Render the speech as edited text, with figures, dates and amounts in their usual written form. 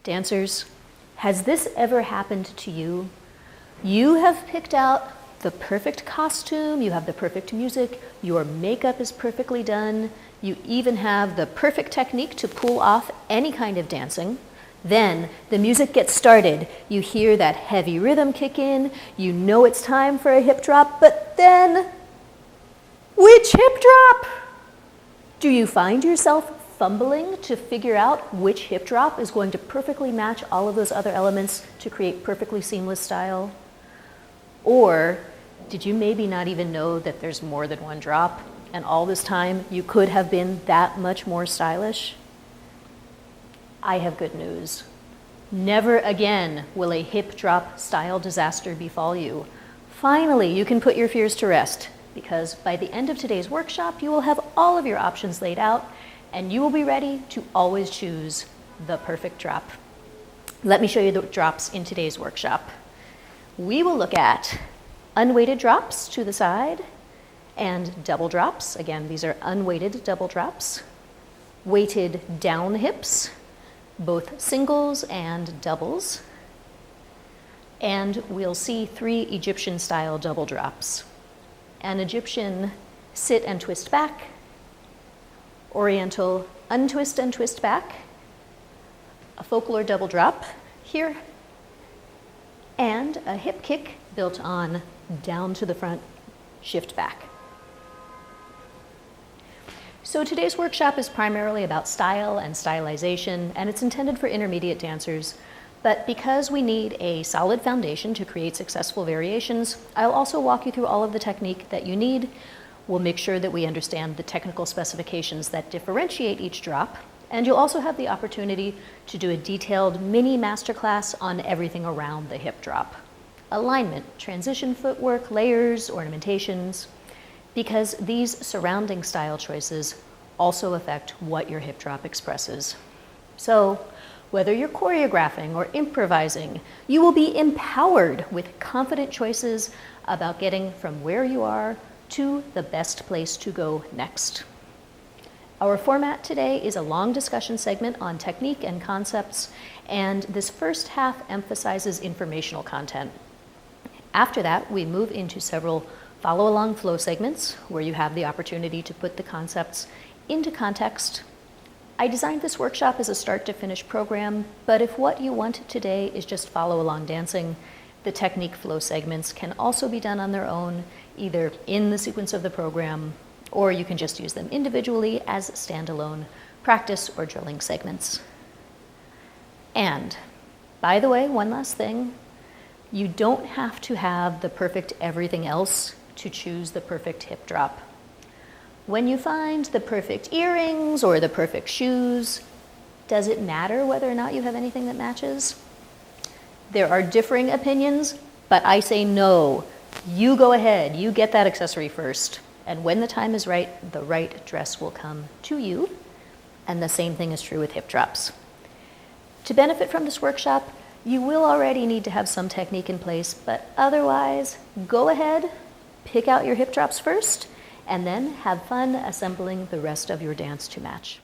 Dancers, has this ever happened to you? You have picked out the perfect costume, you have the perfect music, your makeup is perfectly done, you even have the perfect technique to pull off any kind of dancing. Then the music gets started, you hear that heavy rhythm kick in, you know it's time for a hip drop, but then, which hip drop? Do you find yourself fumbling to figure out which hip drop is going to perfectly match all of those other elements to create perfectly seamless style? Or did you maybe not even know that there's more than one drop, and all this time you could have been that much more stylish? I have good news. Never again will a hip drop style disaster befall you. Finally, you can put your fears to rest, because by the end of today's workshop, you will have all of your options laid out, and you will be ready to always choose the perfect drop. Let me show you the drops in today's workshop. We will look at unweighted drops to the side and double drops. Again, these are unweighted double drops. Weighted down hips, both singles and doubles. And we'll see 3 Egyptian style double drops. An Egyptian sit and twist back, Oriental untwist and twist back, a folklore double drop here, and a hip kick built on down to the front, shift back. So today's workshop is primarily about style and stylization, and it's intended for intermediate dancers. But because we need a solid foundation to create successful variations, I'll also walk you through all of the technique that you need. We'll make sure that we understand the technical specifications that differentiate each drop, and you'll also have the opportunity to do a detailed mini masterclass on everything around the hip drop. Alignment, transition footwork, layers, ornamentations, because these surrounding style choices also affect what your hip drop expresses. So, whether you're choreographing or improvising, you will be empowered with confident choices about getting from where you are to the best place to go next. Our format today is a long discussion segment on technique and concepts, and this first half emphasizes informational content. After that, we move into several follow-along flow segments where you have the opportunity to put the concepts into context. I designed this workshop as a start-to-finish program, but if what you want today is just follow-along dancing, the technique flow segments can also be done on their own, either in the sequence of the program, or you can just use them individually as standalone practice or drilling segments. And, by the way, one last thing, you don't have to have the perfect everything else to choose the perfect hip drop. When you find the perfect earrings or the perfect shoes, does it matter whether or not you have anything that matches? There are differing opinions, but I say no. You go ahead, you get that accessory first. And when the time is right, the right dress will come to you. And the same thing is true with hip drops. To benefit from this workshop, you will already need to have some technique in place, but otherwise, go ahead, pick out your hip drops first, and then have fun assembling the rest of your dance to match.